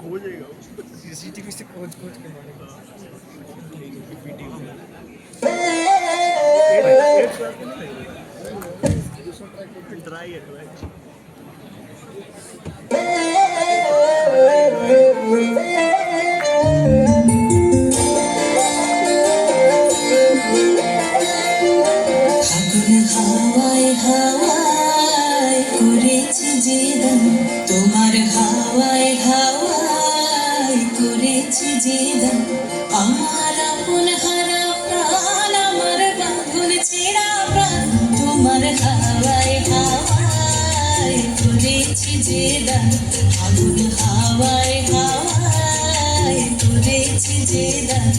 हो जाएगा। सीसीटीवी से खोज खोज के मारेगा वीडियो एक बार तो नहीं लगेगा। दूसरा ट्राई करके ड्राई है ड्राई। হাওয়ায় হাওয়ায় করেছি যে দান তোমার হাওয়ায় হাওয়ায় করেছি যে দান আমার আপন হারা প্রাণ আমার বাঁধন ছেঁড়া প্রাণ তোমার হাওয়ায় হাওয়ায় করেছি যে দান আগুন হাওয়ায় হাওয়ায় করেছি যে দান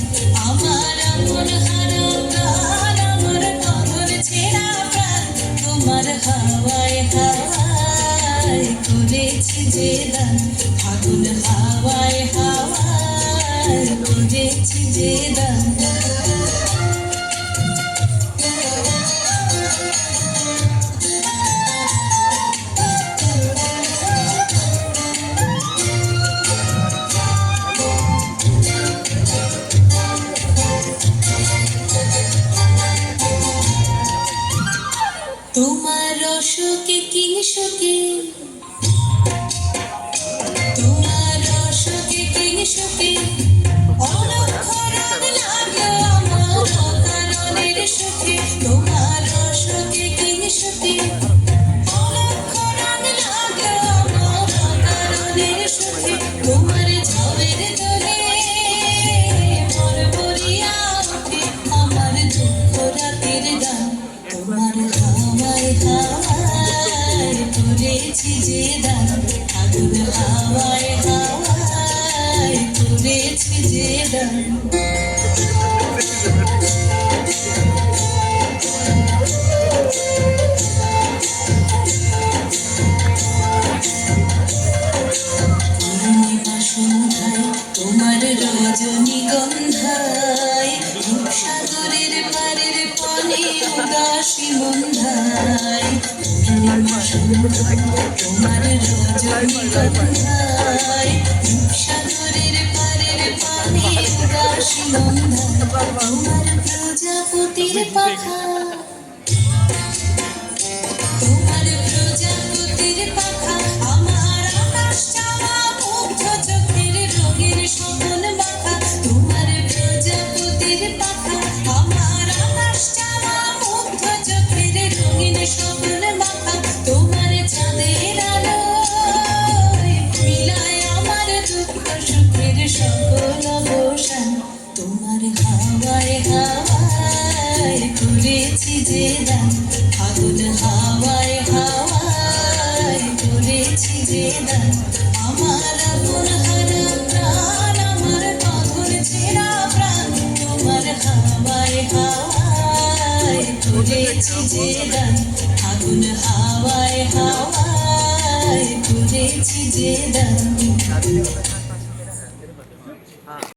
আমার আপন হারা প্রাণ আমার বাঁধন ছেঁড়া প্রাণ তোমার হাওয়ায় হাওয়ায় করেছি যে দান আগুন হাওয়ায় হাওয়ায় করেছি যে দান তোমার রসকে কিংসকে তোমার রসকে কিংসকে অলক্ষরণ লাগলো আমার অকারণের সুখে তোমার রসকে কিংসকে অলক্ষরণ লাগলো আমার অকারণের সুখে তোমার ঝাউয়ের দোলে মন ভরিয়া ওঠে আমার দুঃখ রাতের গান তোমার হাওয়ায় হাওয়ায় করেছি যে দান আগুন হাওয়ায় হাওয়ায় করেছি যে দান তোমার রজনীগন্ধায় রূপসাগরের পারের পানে উদাসী বন্ধায় তোমার রজনীগন্ধায় রূপসাগরের পারের পানে উদাসী বন্ধায় তোমার প্রজাপতির পাখা তোমার প্রজাপতির পাখা আমার আকাশ চাওয়া মুগ্ধ চোখের রঙের স্বপন মাখা তোমার প্রজাপতির পাখা আমার আকাশ চাওয়া মুগ্ধ চোখের রঙিন স্বপন মাখা তোমার চাঁদের আলোয় মিলায় আমার দুঃখ সুখের সকল অবসান তোমার হাওয়ায় হাওয়ায় করেছি যে দান আগুন হাওয়ায় হাওয়ায় করেছি যে দান আমার আপন হারা প্রাণ আমার বাঁধন ছেঁড়া প্রাণ তোমার হাওয়ায় হাওয়ায় করেছি যে দান আগুন হাওয়ায় হাওয়ায় করেছি যে দান